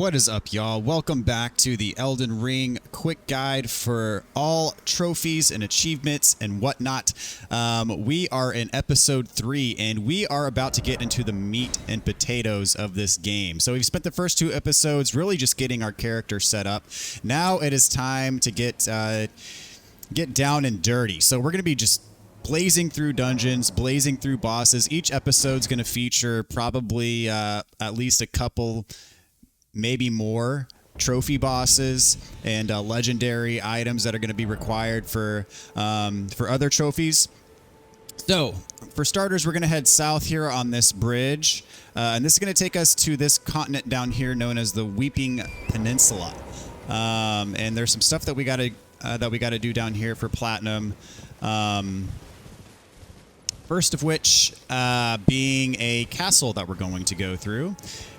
What is up, y'all? Welcome back to the Elden Ring quick guide for all trophies and achievements and whatnot. We are in episode 3 and we are about to get into the meat and potatoes of this game. So we've spent the first 2 episodes really just getting our character set up. Now it is time to get down and dirty. So we're going to be just blazing through dungeons, blazing through bosses. Each episode's going to feature probably at least a couple, maybe more trophy bosses and legendary items that are going to be required for other trophies. So for starters, we're going to head south here on this bridge, and this is going to take us to this continent down here known as the Weeping Peninsula. And there's some stuff that we got to do down here for platinum. First of which being a castle that we're going to go through.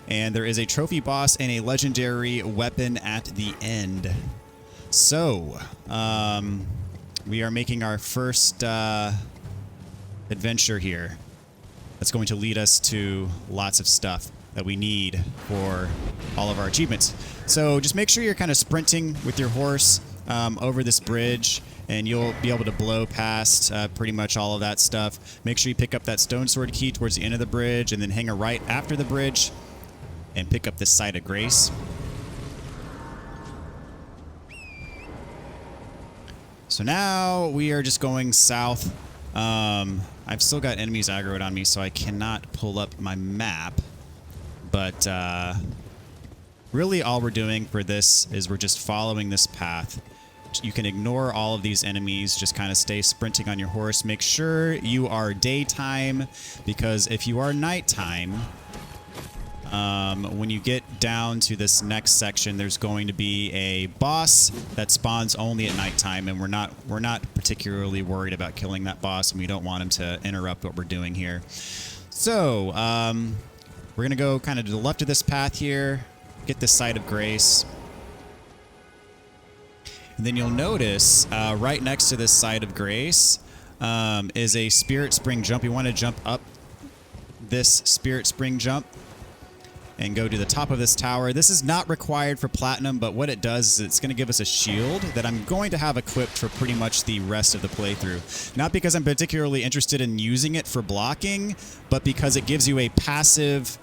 And there is a trophy boss and a legendary weapon at the end. So, we are making our first adventure here. That's going to lead us to lots of stuff that we need for all of our achievements. So just make sure you're kind of sprinting with your horse over this bridge, and you'll be able to blow past pretty much all of that stuff. Make sure you pick up that stone sword key towards the end of the bridge, and then hang a right after the bridge and pick up this site of grace. So now we are just going south. I've still got enemies aggroed on me, so I cannot pull up my map. But really all we're doing for this is we're just following this path. You can ignore all of these enemies, just kind of stay sprinting on your horse. Make sure you are daytime, because if you are nighttime, when you get down to this next section, there's going to be a boss that spawns only at nighttime, and we're not particularly worried about killing that boss, and we don't want him to interrupt what we're doing here. So we're gonna go kind of to the left of this path here, get this site of grace, and then you'll notice right next to this site of grace is a spirit spring jump. You want to jump up this spirit spring jump and go to the top of this tower. This is not required for platinum, but what it does is it's going to give us a shield that I'm going to have equipped for pretty much the rest of the playthrough. Not because I'm particularly interested in using it for blocking, but because it gives you a passive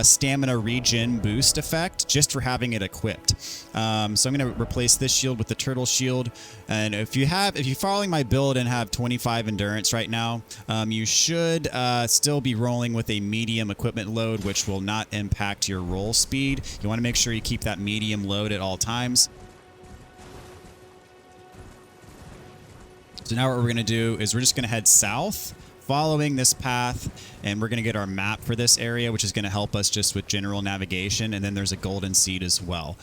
stamina regen boost effect just for having it equipped. So I'm going to replace this shield with the turtle shield. And if you're following my build and have 25 endurance right now, you should still be rolling with a medium equipment load, which will not impact your roll speed. You want to make sure you keep that medium load at all times. So now what we're going to do is we're just going to head south, following this path, and we're going to get our map for this area, which is going to help us just with general navigation, and then there's a golden seed as well.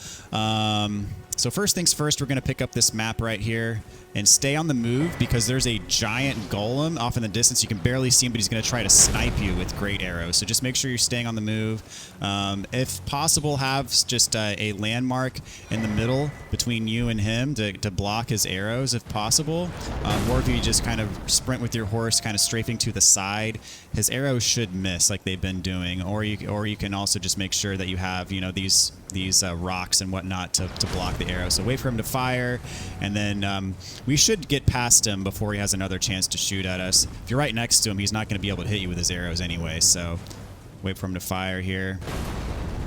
So first things first, we're going to pick up this map right here and stay on the move, because there's a giant golem off in the distance. You can barely see him, but he's going to try to snipe you with great arrows. So just make sure you're staying on the move. If possible, have just a landmark in the middle between you and him to block his arrows if possible. Or if you just kind of sprint with your horse, kind of strafing to the side, his arrows should miss like they've been doing. Or you can also just make sure that you have, you know, these rocks and whatnot to block the arrow. So wait for him to fire, and then we should get past him before he has another chance to shoot at us. If you're right next to him, he's not going to be able to hit you with his arrows anyway, so wait for him to fire here.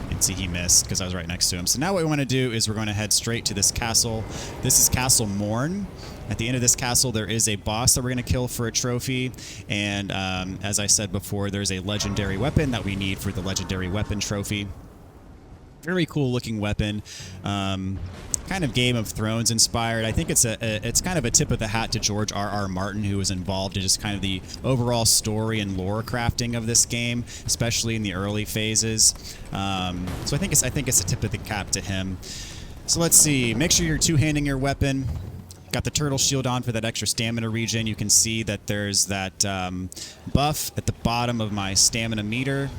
And see, he missed because I was right next to him. So now what we want to do is we're going to head straight to this castle. This is Castle Morn. At the end of this castle, there is a boss that we're going to kill for a trophy, and as I said before, there's a legendary weapon that we need for the legendary weapon trophy. Very cool looking weapon, kind of Game of Thrones inspired. I think it's kind of a tip of the hat to George R.R. Martin, who was involved in just kind of the overall story and lore crafting of this game, especially in the early phases. So I think it's a tip of the cap to him. So let's see. Make sure you're two-handing your weapon. Got the turtle shield on for that extra stamina regen. You can see that there's that buff at the bottom of my stamina meter.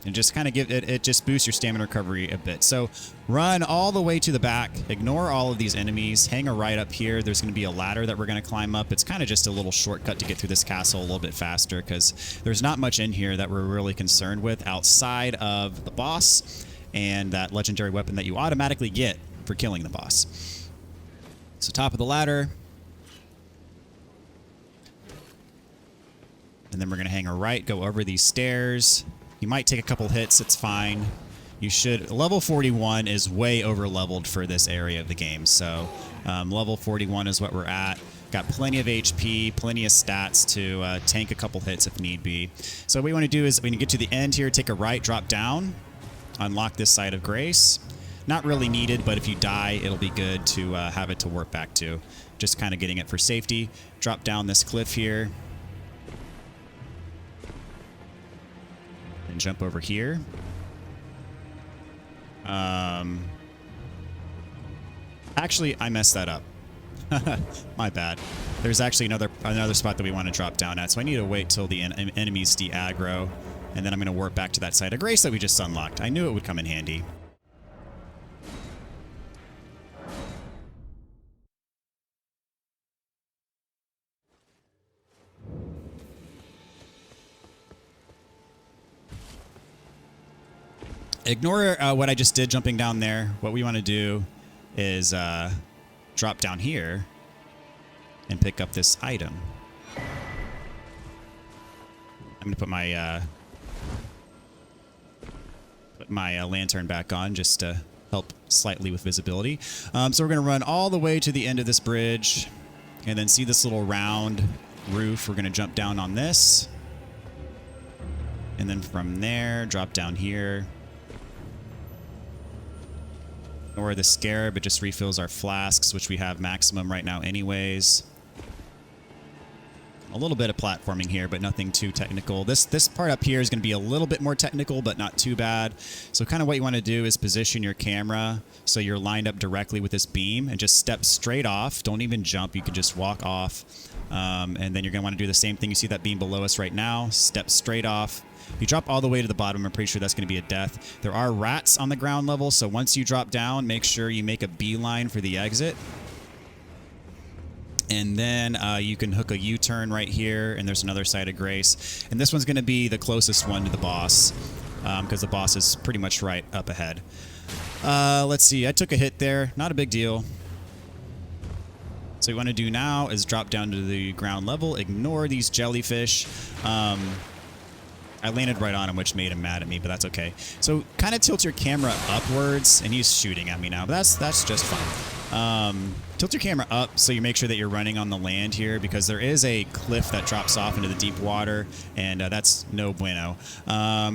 And just kind of it just boosts your stamina recovery a bit. So run all the way to the back, ignore all of these enemies, hang a right up here. There's going to be a ladder that we're going to climb up. It's kind of just a little shortcut to get through this castle a little bit faster, because there's not much in here that we're really concerned with outside of the boss and that legendary weapon that you automatically get for killing the boss. So top of the ladder. And then we're going to hang a right, go over these stairs. You might take a couple hits, it's fine. You should... Level 41 is way over-leveled for this area of the game. So level 41 is what we're at. Got plenty of HP, plenty of stats to tank a couple hits if need be. So what we want to do is when you get to the end here, take a right, drop down, unlock this side of grace. Not really needed, but if you die, it'll be good to have it to warp back to. Just kind of getting it for safety. Drop down this cliff here. And jump over here. Actually, I messed that up. My bad. There's actually another spot that we want to drop down at, so I need to wait till the enemies de-aggro, and then I'm going to warp back to that side of grace that we just unlocked. I knew it would come in handy. Ignore what I just did jumping down there. What we want to do is drop down here and pick up this item. I'm going to put my lantern back on just to help slightly with visibility. So we're going to run all the way to the end of this bridge and then see this little round roof. We're going to jump down on this. And then from there, drop down here. Or the scarab, it just refills our flasks, which we have maximum right now anyways. A little bit of platforming here, but nothing too technical. This part up here is going to be a little bit more technical, but not too bad. So kind of what you want to do is position your camera so you're lined up directly with this beam and just step straight off. Don't even jump. You can just walk off. And then you're going to want to do the same thing. You see that beam below us right now. Step straight off. If you drop all the way to the bottom, I'm pretty sure that's going to be a death. There are rats on the ground level, so once you drop down, make sure you make a beeline for the exit. And then you can hook a U-turn right here, and there's another side of grace. And this one's going to be the closest one to the boss, because the boss is pretty much right up ahead. Let's see, I took a hit there. Not a big deal. So what you want to do now is drop down to the ground level, ignore these jellyfish. I landed right on him, which made him mad at me, but that's okay. So kind of tilt your camera upwards, and he's shooting at me now, but that's just fine. Tilt your camera up so you make sure that you're running on the land here, because there is a cliff that drops off into the deep water, and that's no bueno.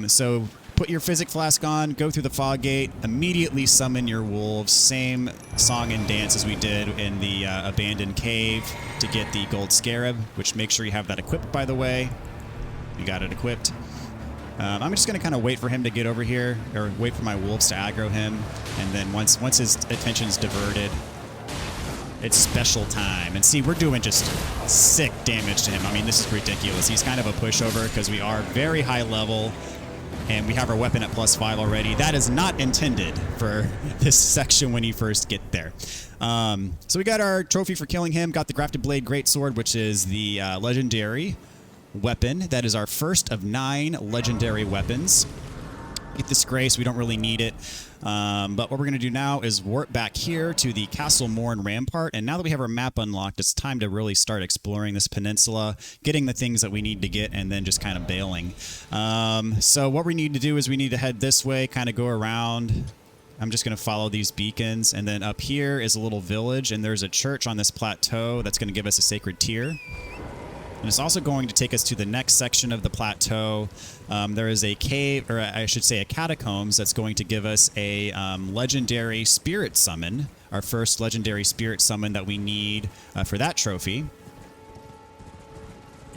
So put your physic flask on, go through the fog gate, immediately summon your wolves. Same song and dance as we did in the abandoned cave to get the gold scarab, which make sure you have that equipped, by the way. You got it equipped. I'm just going to kind of wait for him to get over here, or wait for my wolves to aggro him, and then once his attention's diverted, it's special time. And see, we're doing just sick damage to him. I mean, this is ridiculous. He's kind of a pushover because we are very high level, and we have our weapon at +5 already. That is not intended for this section when you first get there. So we got our trophy for killing him, got the Grafted Blade Greatsword, which is the legendary weapon. That is our first of 9 legendary weapons. Get this grace, we don't really need it. But what we're going to do now is warp back here to the Castle Morn Rampart, and now that we have our map unlocked, it's time to really start exploring this peninsula, getting the things that we need to get, and then just kind of bailing. So what we need to do is we need to head this way, kind of go around. I'm just going to follow these beacons, and then up here is a little village, and there's a church on this plateau that's going to give us a sacred tear. And it's also going to take us to the next section of the plateau. There is a cave, or I should say a catacombs, that's going to give us a legendary spirit summon, our first legendary spirit summon that we need for that trophy.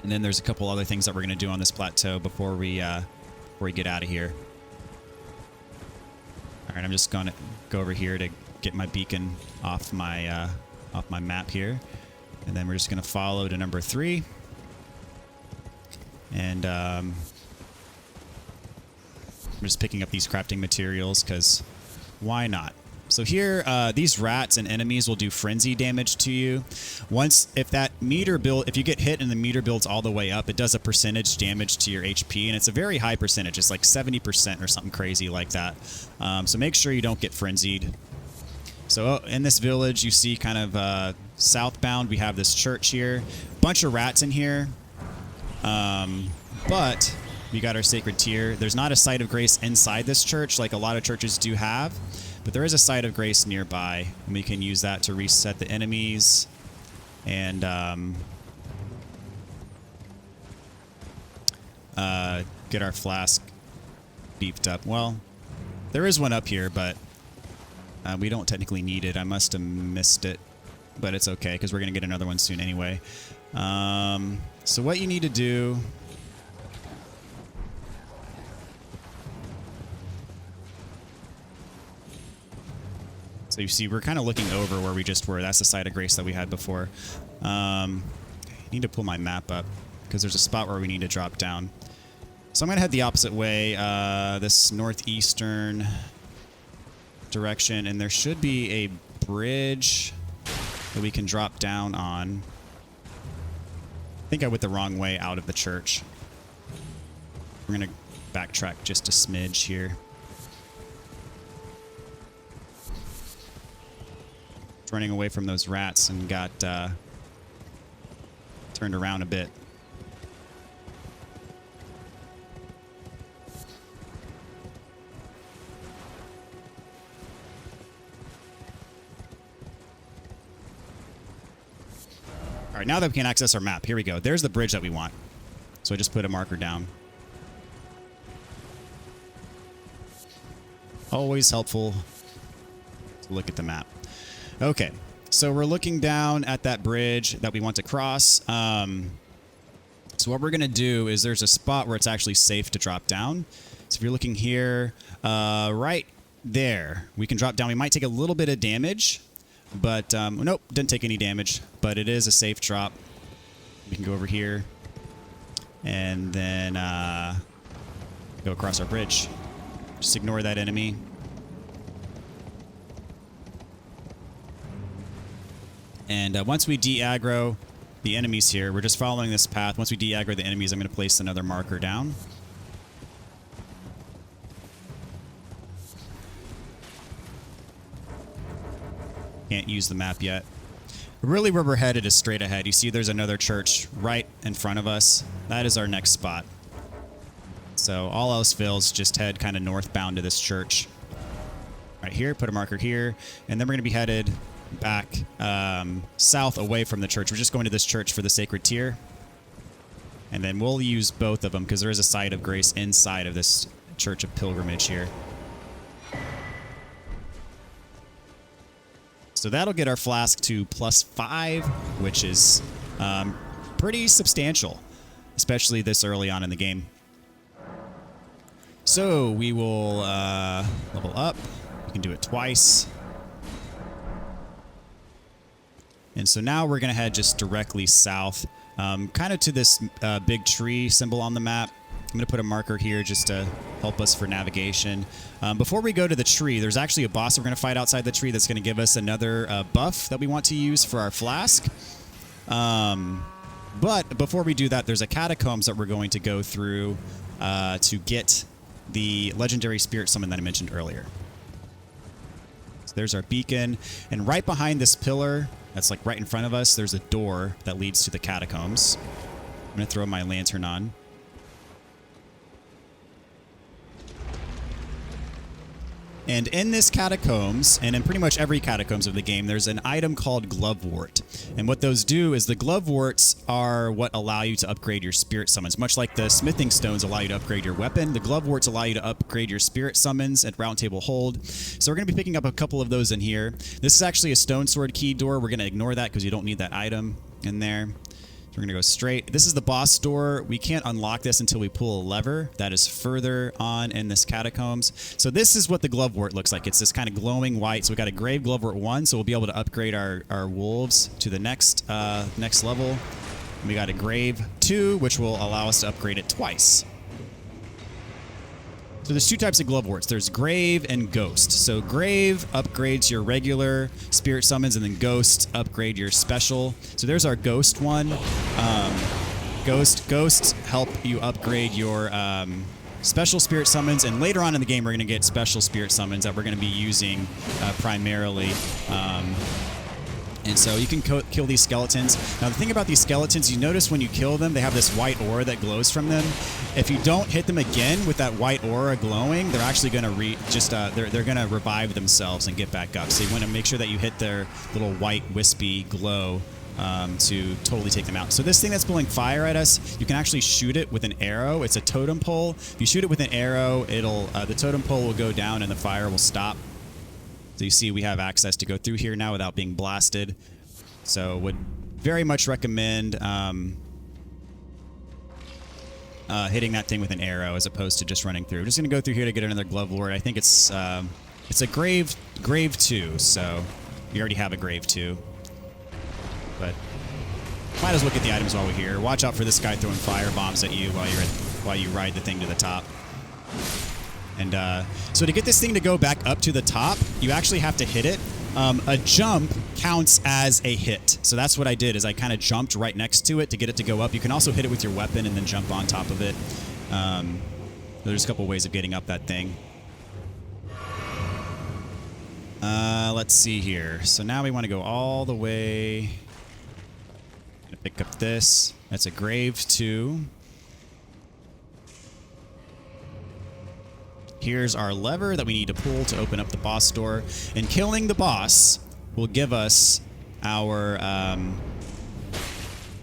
And then there's a couple other things that we're going to do on this plateau before we get out of here. All right, I'm just going to go over here to get my beacon off my map here. And then we're just going to follow to number 3. And I'm just picking up these crafting materials because why not? So here, these rats and enemies will do frenzy damage to you. If that meter build, if you get hit and the meter builds all the way up, it does a percentage damage to your HP, and it's a very high percentage. It's like 70% or something crazy like that. So make sure you don't get frenzied. So in this village, you see kind of southbound, we have this church here. Bunch of rats in here. But we got our sacred tier. There's not a site of grace inside this church like a lot of churches do have. But there is a site of grace nearby, and we can use that to reset the enemies and get our flask beefed up. Well, there is one up here, but we don't technically need it. I must have missed it, but it's okay because we're going to get another one soon anyway. So what you need to do... So you see, we're kind of looking over where we just were. That's the site of grace that we had before. I need to pull my map up because there's a spot where we need to drop down. So I'm going to head the opposite way, this northeastern direction, and there should be a bridge that we can drop down on. I think I went the wrong way out of the church. We're going to backtrack just a smidge here. Running away from those rats and got turned around a bit. All right, now that we can access our map, here we go. There's the bridge that we want. So I just put a marker down. Always helpful to look at the map. Okay, so we're looking down at that bridge that we want to cross. So what we're going to do is there's a spot where it's actually safe to drop down. So if you're looking here, right there, we can drop down. We might take a little bit of damage, but nope, didn't take any damage, but it is a safe drop. We can go over here and then go across our bridge. Just ignore that enemy. And once we de-aggro the enemies here, we're just following this path. Once we de-aggro the enemies, I'm going to place another marker down. Can't use the map yet. Really where we're headed is straight ahead. You see there's another church right in front of us. That is our next spot. So all else fails, just head kind of northbound to this church. Right here, put a marker here, and then we're going to be headed back south away from the church. We're just going to this church for the sacred tier. And then we'll use both of them because there is a site of grace inside of this church of pilgrimage here. So that'll get our flask to +5, which is pretty substantial, especially this early on in the game. So we will level up. We can do it twice. And so now we're going to head just directly south, kind of to this big tree symbol on the map. I'm going to put a marker here just to help us for navigation. Before we go to the tree, there's actually a boss we're going to fight outside the tree that's going to give us another buff that we want to use for our flask. But before we do that, there's a catacombs that we're going to go through to get the legendary spirit summon that I mentioned earlier. So there's our beacon. And right behind this pillar, that's like right in front of us, there's a door that leads to the catacombs. I'm going to throw my lantern on. And in this catacombs, and in pretty much every catacombs of the game, there's an item called Glovewort. And what those do is the Gloveworts are what allow you to upgrade your spirit summons. Much like the smithing stones allow you to upgrade your weapon, the Gloveworts allow you to upgrade your spirit summons at Round Table Hold. So we're going to be picking up a couple of those in here. This is actually a stone sword key door. We're going to ignore that because you don't need that item in there. We're going to go straight. This is the boss door. We can't unlock this until we pull a lever that is further on in this catacombs. So this is what the Glovewort looks like. It's this kind of glowing white. So we got a Grave Glovewort 1, so we'll be able to upgrade our wolves to the next level. And we got a Grave 2, which will allow us to upgrade it twice. So there's two types of Gloveworts. There's Grave and Ghost. So Grave upgrades your regular spirit summons, and then Ghost upgrade your special. So there's our Ghost one. Ghosts help you upgrade your special spirit summons, and later on in the game we're going to get special spirit summons that we're going to be using primarily. And so you can kill these skeletons. Now the thing about these skeletons, you notice when you kill them, they have this white aura that glows from them. If you don't hit them again with that white aura glowing, they're actually going to they're going to revive themselves and get back up. So you want to make sure that you hit their little white wispy glow to totally take them out. So this thing that's blowing fire at us, you can actually shoot it with an arrow. It's a totem pole. If you shoot it with an arrow, it'll the totem pole will go down and the fire will stop. So you see we have access to go through here now without being blasted. So would very much recommend hitting that thing with an arrow as opposed to just running through. I'm just going to go through here to get another Glovelord. I think it's a Grave 2, so you already have a Grave 2. But might as well get the items while we're here. Watch out for this guy throwing fire bombs at you while you ride the thing to the top. And so to get this thing to go back up to the top, you actually have to hit it. A jump counts as a hit. So that's what I did, is I kind of jumped right next to it to get it to go up. You can also hit it with your weapon and then jump on top of it. There's a couple ways of getting up that thing. Let's see here. So now we want to go all the way. Gonna pick up this. That's a Grave 2. Here's our lever that we need to pull to open up the boss door. And killing the boss will give us our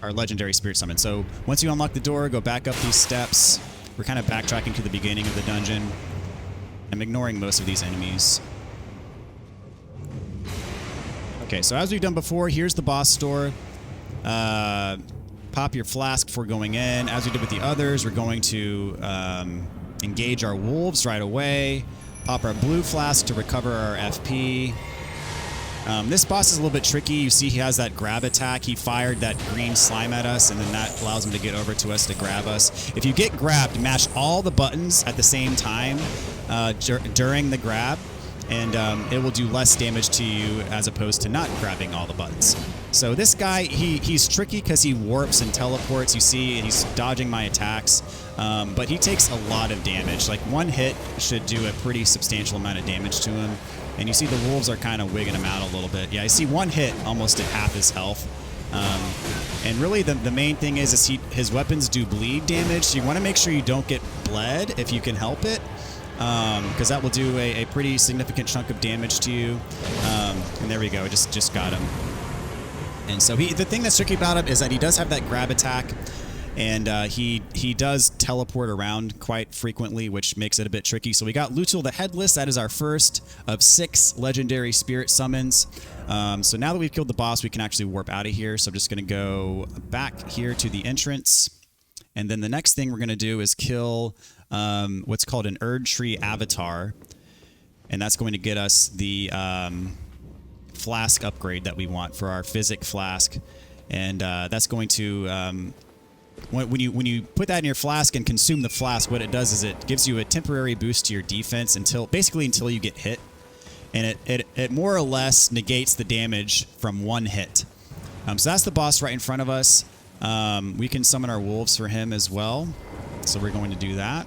legendary spirit summon. So once you unlock the door, go back up these steps. We're kind of backtracking to the beginning of the dungeon. I'm ignoring most of these enemies. Okay, so as we've done before, here's the boss door. Pop your flask before going in. As we did with the others, we're going to engage our wolves right away. Pop our blue flask to recover our FP. This boss is a little bit tricky. You see he has that grab attack. He fired that green slime at us, and then that allows him to get over to us to grab us. If you get grabbed, mash all the buttons at the same time during the grab, and it will do less damage to you as opposed to not grabbing all the buttons. So this guy, he's tricky because he warps and teleports. You see he's dodging my attacks, but he takes a lot of damage. Like one hit should do a pretty substantial amount of damage to him. And you see the wolves are kind of wigging him out a little bit. Yeah, I see one hit almost at half his health. And really the main thing is his weapons do bleed damage, so you want to make sure you don't get bled if you can help it. Because that will do a pretty significant chunk of damage to you. And there we go, just got him. And so the thing that's tricky about him is that he does have that grab attack, and he does teleport around quite frequently, which makes it a bit tricky. So we got Lhutel the Headless. That is our first of 6 legendary spirit summons. So now that we've killed the boss, we can actually warp out of here. So I'm just going to go back here to the entrance. And then the next thing we're going to do is kill what's called an Erd Tree Avatar. And that's going to get us the flask upgrade that we want for our Physic Flask. And that's going to... When you put that in your flask and consume the flask, what it does is it gives you a temporary boost to your defense until you get hit. And it more or less negates the damage from one hit. So that's the boss right in front of us. We can summon our wolves for him as well. So we're going to do that.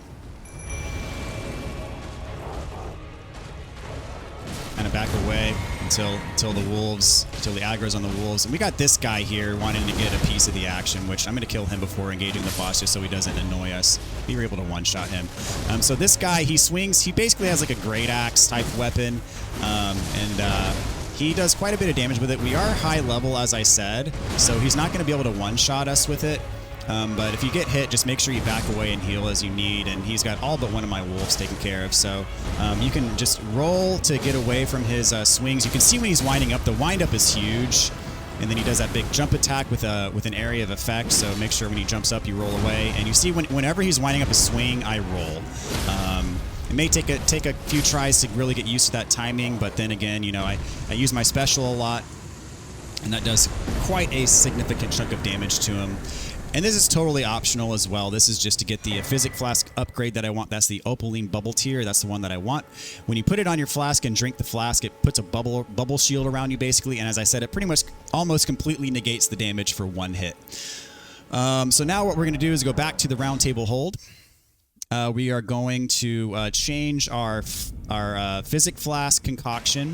Kind of back away until the aggro's on the wolves. And we got this guy here wanting to get a piece of the action, which I'm going to kill him before engaging the boss just so he doesn't annoy us. We were able to one-shot him. So this guy, he swings, he basically has like a great axe type weapon. He does quite a bit of damage with it. We are high level, as I said, so he's not going to be able to one-shot us with it. But if you get hit, just make sure you back away and heal as you need. And he's got all but one of my wolves taken care of. So you can just roll to get away from his swings. You can see when he's winding up, the wind-up is huge. And then he does that big jump attack with an area of effect. So make sure when he jumps up, you roll away. And you see whenever he's winding up a swing, I roll. It may take a few tries to really get used to that timing. But then again, you know, I use my special a lot. And that does quite a significant chunk of damage to him. And this is totally optional as well. This is just to get the Physic Flask upgrade that I want. That's the Opaline Bubble Tier. That's the one that I want. When you put it on your flask and drink the flask, it puts a bubble shield around you basically. And as I said, it pretty much almost completely negates the damage for one hit. So now what we're going to do is go back to the round table hold. We are going to change our Physic Flask concoction.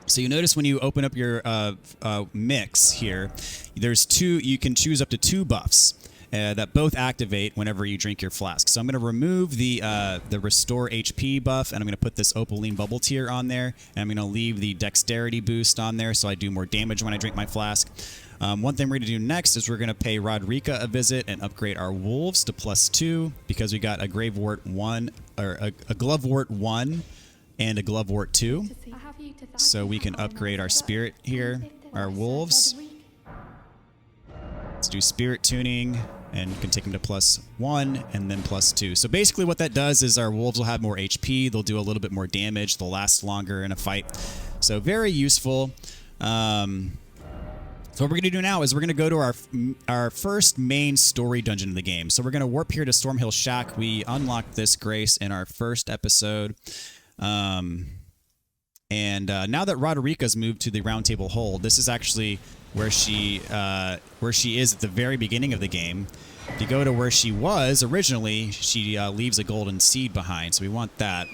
So you notice when you open up your mix here, there's you can choose up to 2 buffs that both activate whenever you drink your flask. So I'm going to remove the Restore HP buff, and I'm going to put this Opaline Bubble Tier on there, and I'm going to leave the Dexterity boost on there so I do more damage when I drink my flask. One thing we're going to do next is we're going to pay Rodrika a visit and upgrade our wolves to +2 because we got a Gravewort 1 or a Glovewort 1 and a Glovewort 2. So we can upgrade our spirit here, our wolves. Let's do spirit tuning, and you can take them to +1 and then +2. So basically what that does is our wolves will have more HP, they'll do a little bit more damage, they'll last longer in a fight. So very useful. So what we're going to do now is we're going to go to our first main story dungeon in the game. So we're going to warp here to Stormhill Shack. We unlocked this grace in our first episode. And now that Roderica's moved to the Round Table Hold, this is actually where she is at the very beginning of the game. If you go to where she was originally, she leaves a golden seed behind, so we want that.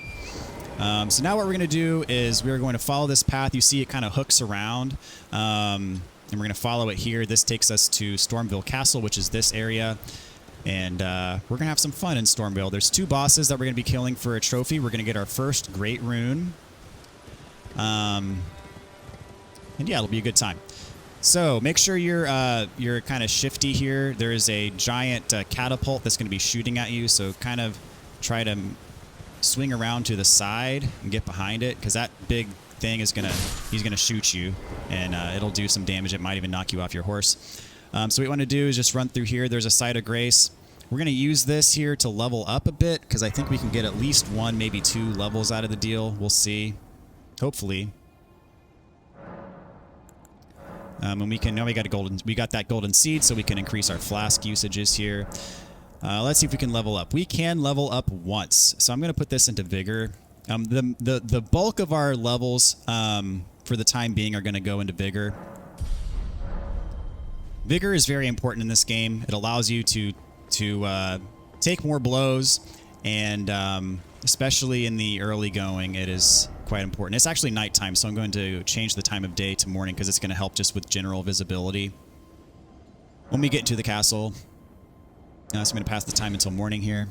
So now what we're going to do is we're going to follow this path. You see it kind of hooks around, and we're going to follow it here. This takes us to Stormville Castle, which is this area. And we're going to have some fun in Stormville. There's 2 bosses that we're going to be killing for a trophy. We're going to get our first Great Rune. And yeah, it'll be a good time. So make sure you're kind of shifty here. There is a giant catapult that's going to be shooting at you. So kind of try to swing around to the side and get behind it, because that big thing is he's gonna shoot you, and it'll do some damage. It might even knock you off your horse. So what we want to do is just run through here. There's a Site of Grace. We're going to use this here to level up a bit, because I think we can get at least 1, maybe 2 levels out of the deal. We'll see. Hopefully. And we got that golden seed, so we can increase our flask usages here. Let's see if we can level up. We can level up once, so I'm going to put this into Vigor. The bulk of our levels for the time being are going to go into Vigor. Vigor is very important in this game. It allows you to take more blows, and especially in the early going, it is quite important. It's actually nighttime, so I'm going to change the time of day to morning because it's going to help just with general visibility. When we get to the castle, so I'm going to pass the time until morning here.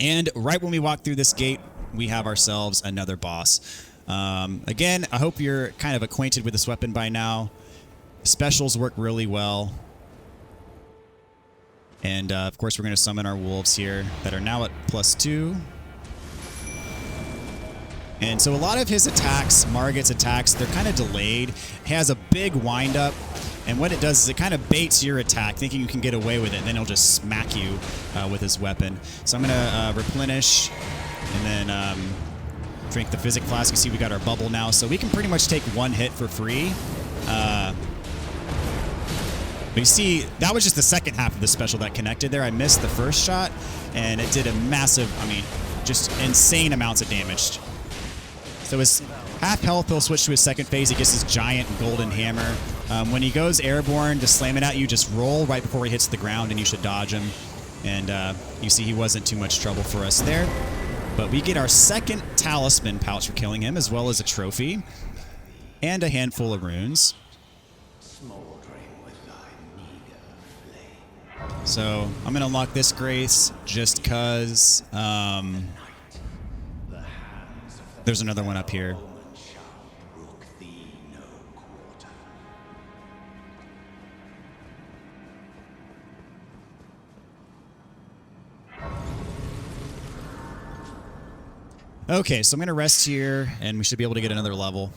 And right when we walk through this gate, we have ourselves another boss. Again, I hope you're kind of acquainted with this weapon by now. Specials work really well. And of course, we're going to summon our wolves here that are now at +2. And so a lot of his attacks, Margit's attacks, they're kind of delayed. He has a big wind-up, and what it does is it kind of baits your attack, thinking you can get away with it, and then he'll just smack you with his weapon. So I'm going to replenish, and then drink the Physic Flask. You see we got our bubble now, so we can pretty much take 1 hit for free. But you see, that was just the second half of the special that connected there. I missed the first shot, and it did a massive, I mean, just insane amounts of damage. So his half health, he'll switch to his second phase. He gets his giant golden hammer. When he goes airborne to slam it at you, just roll right before he hits the ground, and you should dodge him. And you see he wasn't too much trouble for us there. But we get our second Talisman pouch for killing him, as well as a trophy. And a handful of runes. So I'm going to unlock this grace just because there's another one up here. Okay, so I'm going to rest here, and we should be able to get another level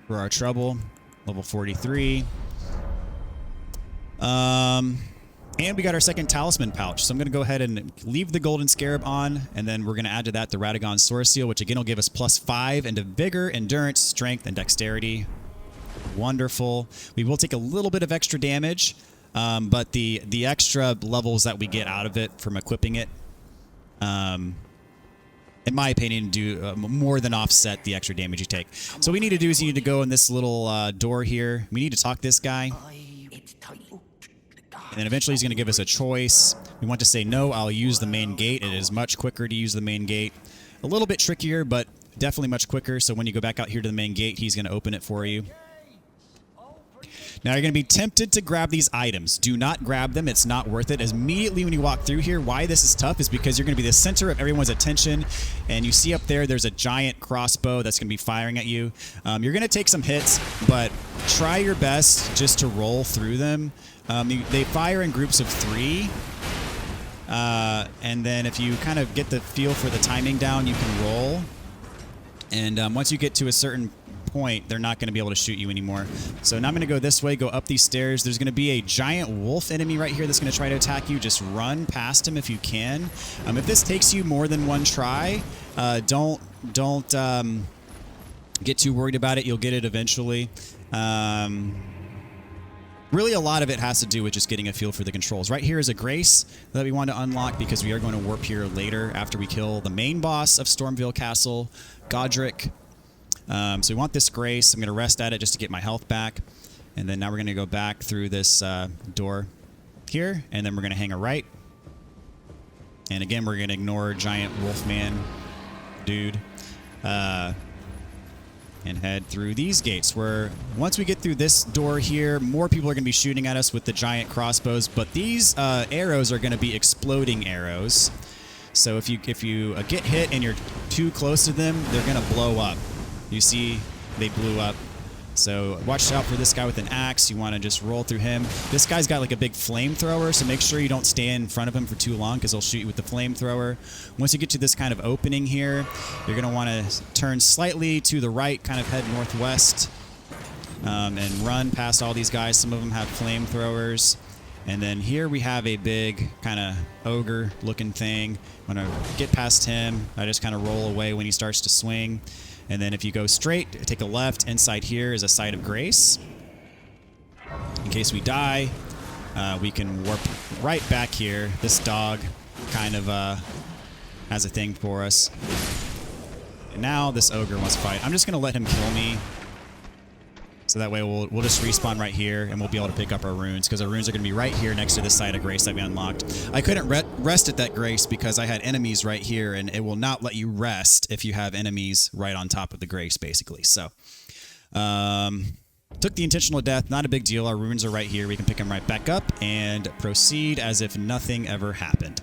for our trouble. Level 43. And we got our second Talisman pouch. So I'm going to go ahead and leave the Golden Scarab on, and then we're going to add to that the Radagon Sword Seal, which again will give us +5 into Vigor, Endurance, Strength, and Dexterity. Wonderful. We will take a little bit of extra damage, but the extra levels that we get out of it from equipping it, in my opinion, do more than offset the extra damage you take. So what we need to do is you need to go in this little door here. We need to talk this guy. And then eventually he's going to give us a choice. We want to say, no, I'll use the main gate. It is much quicker to use the main gate. A little bit trickier, but definitely much quicker. So when you go back out here to the main gate, he's going to open it for you. Now you're going to be tempted to grab these items. Do not grab them. It's not worth it. As immediately when you walk through here, why this is tough is because you're going to be the center of everyone's attention. And you see up there's a giant crossbow that's going to be firing at you. You're going to take some hits, but try your best just to roll through them. They fire in groups of 3. And then if you kind of get the feel for the timing down, you can roll. And once you get to a certain point, they're not going to be able to shoot you anymore. So now I'm going to go this way, go up these stairs. There's going to be a giant wolf enemy right here that's going to try to attack you. Just run past him if you can. If this takes you more than one try, don't get too worried about it. You'll get it eventually. Really, a lot of it has to do with just getting a feel for the controls. Right here is a Grace that we want to unlock because we are going to warp here later after we kill the main boss of Stormveil Castle, Godrick. So we want this Grace. I'm going to rest at it just to get my health back. And then now we're going to go back through this door here, and then we're going to hang a right. And again, we're going to ignore giant wolfman dude. And head through these gates where once we get through this door here, more people are going to be shooting at us with the giant crossbows, but these arrows are going to be exploding arrows. So if you get hit and you're too close to them, they're going to blow up. You see they blew up. So watch out for this guy with an axe. You want to just roll through him. This guy's got like a big flamethrower, so make sure you don't stand in front of him for too long because he'll shoot you with the flamethrower. Once you get to this kind of opening here, you're going to want to turn slightly to the right, kind of head northwest, and run past all these guys. Some of them have flamethrowers. And then here we have a big kind of ogre-looking thing. I'm going to get past him. I just kind of roll away when he starts to swing. And then if you go straight, take a left, inside here is a site of grace. In case we die, we can warp right back here. This dog kind of has a thing for us. And now this ogre wants to fight. I'm just going to let him kill me. So that way we'll just respawn right here and we'll be able to pick up our runes because our runes are going to be right here next to this site of grace that we unlocked. I couldn't rest at that grace because I had enemies right here and it will not let you rest if you have enemies right on top of the grace basically. So took the intentional death, not a big deal. Our runes are right here. We can pick them right back up and proceed as if nothing ever happened.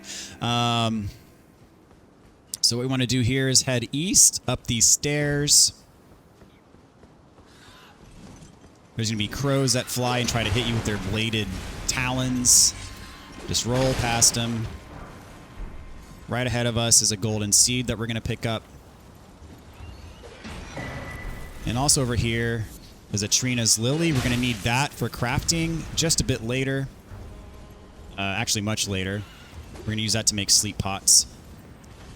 So what we want to do here is head east up these stairs. There's going to be crows that fly and try to hit you with their bladed talons. Just roll past them. Right ahead of us is a golden seed that we're going to pick up. And also over here is a Trina's Lily. We're going to need that for crafting just a bit later. Actually, much later. We're going to use that to make sleep pots.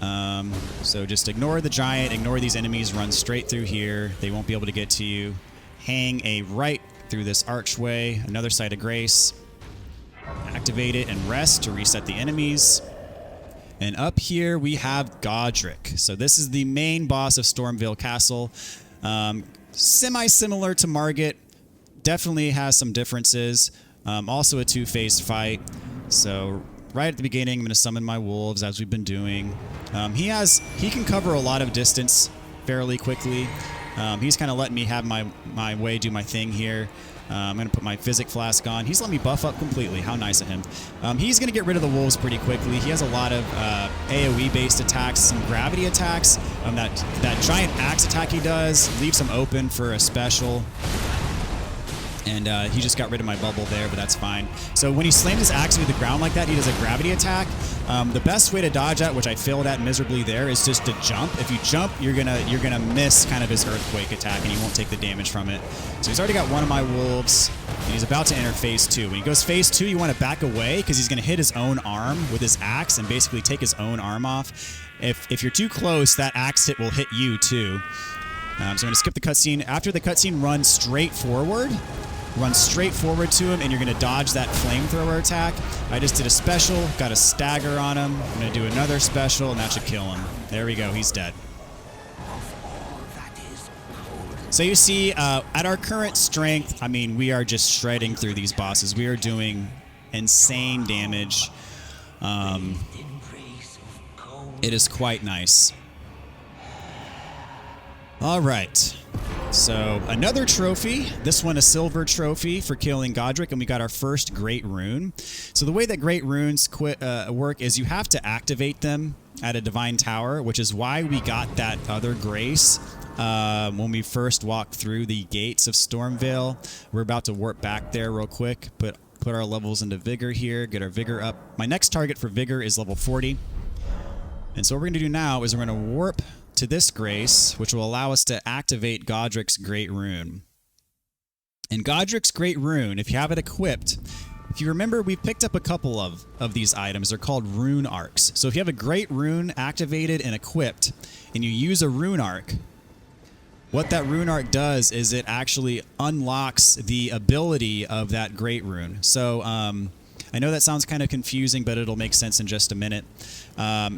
So just ignore the giant, ignore these enemies, run straight through here. They won't be able to get to you. Hang a right through this archway, another site of grace. Activate it and rest to reset the enemies. And up here we have Godrick. So this is the main boss of Stormveil Castle. Semi-similar to Margit. Definitely has some differences. Also a two-phase fight. So right at the beginning, I'm going to summon my wolves as we've been doing. He can cover a lot of distance fairly quickly. He's kind of letting me have my way, do my thing here. I'm going to put my Physic Flask on. He's letting me buff up completely. How nice of him. He's going to get rid of the wolves pretty quickly. He has a lot of AoE-based attacks, some gravity attacks. That giant axe attack he does leaves him open for a special. And he just got rid of my bubble there, but that's fine. So when he slammed his axe into the ground like that, he does a gravity attack. The best way to dodge that, which I failed at miserably there, is just to jump. If you jump, you're gonna miss kind of his earthquake attack, and you won't take the damage from it. So he's already got one of my wolves, and he's about to enter phase 2. When he goes phase 2, you want to back away because he's gonna hit his own arm with his axe and basically take his own arm off. If you're too close, that axe hit will hit you too. So I'm going to skip the cutscene. After the cutscene, run straight forward. Run straight forward to him, and you're going to dodge that flamethrower attack. I just did a special, got a stagger on him. I'm going to do another special, and that should kill him. There we go. He's dead. So you see, at our current strength, I mean, we are just shredding through these bosses. We are doing insane damage. It is quite nice. All right. So another trophy, this one a silver trophy for killing Godrick, and we got our first Great Rune. So the way that Great Runes work is you have to activate them at a Divine Tower, which is why we got that other grace when we first walked through the gates of Stormvale. We're about to warp back there real quick, put our levels into Vigor here, get our Vigor up. My next target for Vigor is level 40. And so what we're going to do now is we're going to warp to this grace, which will allow us to activate Godrick's Great Rune. And Godrick's Great Rune, if you have it equipped, if you remember, we picked up a couple of these items. They're called Rune Arcs. So if you have a Great Rune activated and equipped, and you use a Rune Arc, what that Rune Arc does is it actually unlocks the ability of that Great Rune. So I know that sounds kind of confusing, but it'll make sense in just a minute.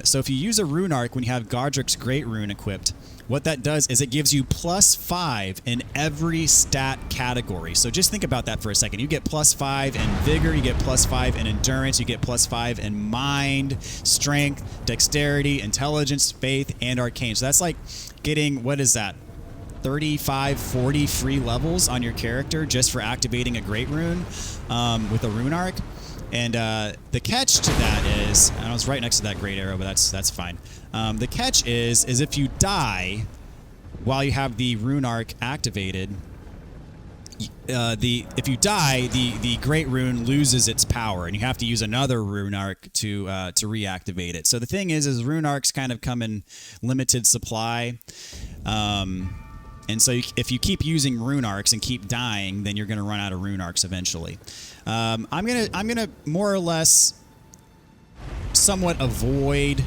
So if you use a Rune Arc when you have Godrick's Great Rune equipped, what that does is it gives you +5 in every stat category. So just think about that for a second. You get +5 in Vigor, you get +5 in Endurance, you get +5 in Mind, Strength, Dexterity, Intelligence, Faith, and Arcane. So that's like getting, what is that? 35, 40 free levels on your character just for activating a Great Rune with a Rune Arc. And the catch to that is, and I was right next to that great arrow, but that's fine. The catch is if you die while you have the Rune Arc activated, if you die, the Great Rune loses its power, and you have to use another Rune Arc to reactivate it. So the thing is Rune Arcs kind of come in limited supply. And so if you keep using Rune Arcs and keep dying, then you're going to run out of Rune Arcs eventually. I'm gonna more or less somewhat avoid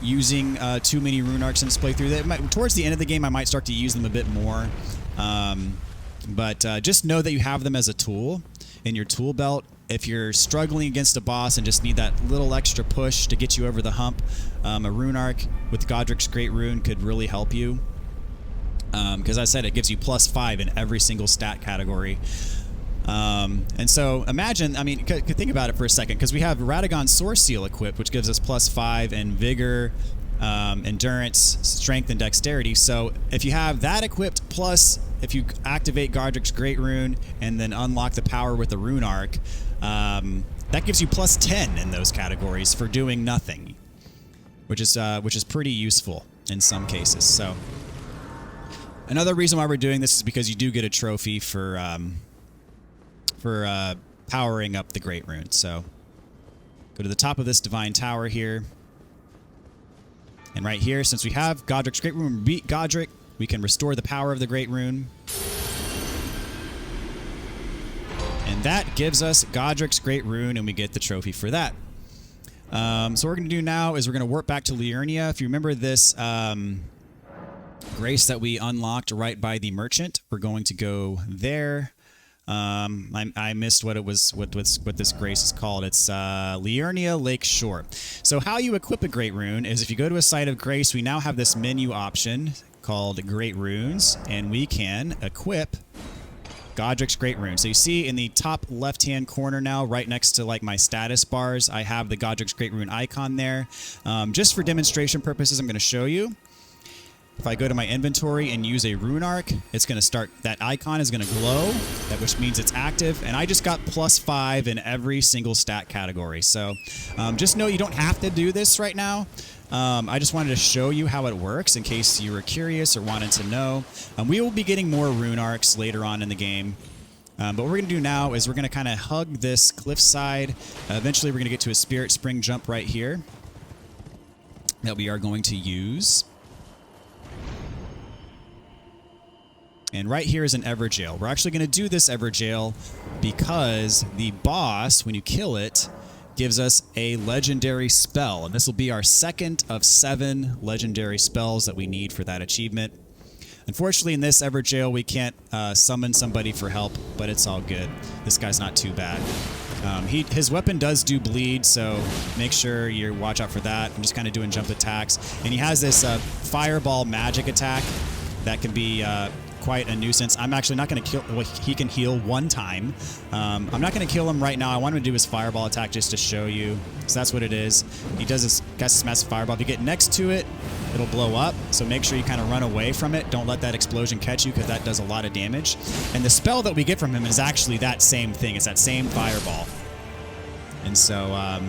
using too many Rune Arcs in this playthrough. Towards the end of the game, I might start to use them a bit more. But just know that you have them as a tool in your tool belt. If you're struggling against a boss and just need that little extra push to get you over the hump, a Rune Arc with Godrick's Great Rune could really help you. Because I said it gives you +5 in every single stat category. And so imagine, I mean, think about it for a second, because we have Radagon Source Seal equipped, which gives us +5 in Vigor, Endurance, Strength, and Dexterity. So if you have that equipped, plus if you activate Godrick's Great Rune and then unlock the power with the Rune Arc, that gives you +10 in those categories for doing nothing, which is pretty useful in some cases. So another reason why we're doing this is because you do get a trophy for powering up the Great Rune. So go to the top of this Divine Tower here. And right here, since we have Godrick's Great Rune, when we beat Godrick, we can restore the power of the Great Rune. And that gives us Godrick's Great Rune, and we get the trophy for that. So what we're going to do now is we're going to warp back to Liurnia. If you remember this grace that we unlocked right by the merchant, we're going to go there. I missed what this grace is called. It's Liurnia Lake Shore. So how you equip a Great Rune is if you go to a site of grace, we now have this menu option called Great Runes, and we can equip Godrick's Great Rune. So you see in the top left-hand corner now, right next to like my status bars, I have the Godrick's Great Rune icon there. Just for demonstration purposes, I'm going to show you. If I go to my inventory and use a Rune Arc, it's going to start, that icon is going to glow, which means it's active, and I just got +5 in every single stat category. So just know you don't have to do this right now. I just wanted to show you how it works in case you were curious or wanted to know. We will be getting more Rune Arcs later on in the game. But what we're going to do now is we're going to kind of hug this cliffside. Eventually we're going to get to a Spirit Spring jump right here that we are going to use. And right here is an Everjail. We're actually going to do this Everjail because the boss, when you kill it, gives us a legendary spell. And this will be our second of 7 legendary spells that we need for that achievement. Unfortunately, in this Everjail, we can't summon somebody for help, but it's all good. This guy's not too bad. His weapon does do bleed, so make sure you watch out for that. I'm just kind of doing jump attacks. And he has this fireball magic attack that can be quite a nuisance. I'm actually not going to kill... Well, he can heal one time. I'm not going to kill him right now. I want him to do his fireball attack just to show you. So that's what it is. He does this massive fireball. If you get next to it, it'll blow up. So make sure you kind of run away from it. Don't let that explosion catch you because that does a lot of damage. And the spell that we get from him is actually that same thing. It's that same fireball. And so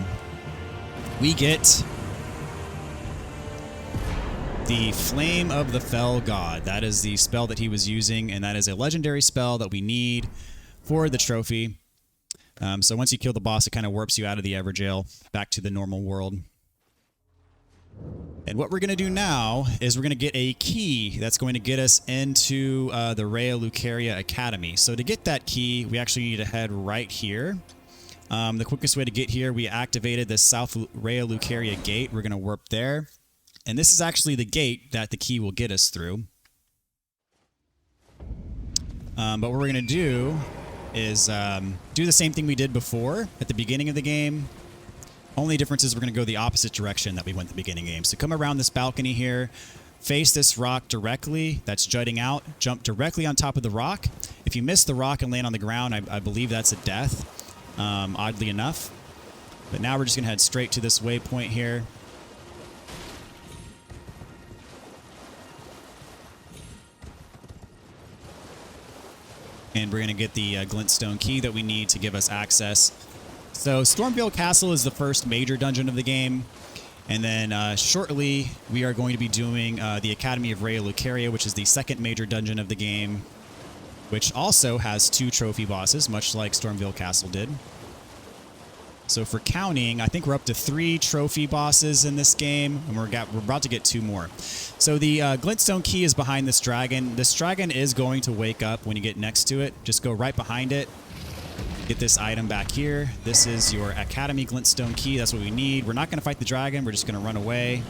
we get the Flame of the Fell God. That is the spell that he was using, and that is a legendary spell that we need for the trophy. So once you kill the boss, it kind of warps you out of the Everjail back to the normal world. And what we're going to do now is we're going to get a key that's going to get us into the Raya Lucaria Academy. So to get that key, we actually need to head right here. The quickest way to get here, we activated the South Raya Lucaria gate. We're going to warp there. And this is actually the gate that the key will get us through. But what we're going to do is do the same thing we did before at the beginning of the game. Only difference is we're going to go the opposite direction that we went at the beginning of the game. So come around this balcony here, face this rock directly that's jutting out, jump directly on top of the rock. If you miss the rock and land on the ground, I believe that's a death, oddly enough. But now we're just going to head straight to this waypoint here. And we're going to get the glintstone key that we need to give us access. So Stormveil Castle is the first major dungeon of the game. And then shortly, we are going to be doing the Academy of Raya Lucaria, which is the second major dungeon of the game, which also has 2 trophy bosses, much like Stormveil Castle did. So for counting, I think we're up to 3 trophy bosses in this game, and we're about to get 2 more. So the glintstone key is behind this dragon. This dragon is going to wake up when you get next to it. Just go right behind it. Get this item back here. This is your Academy glintstone key. That's what we need. We're not going to fight the dragon. We're just going to run away.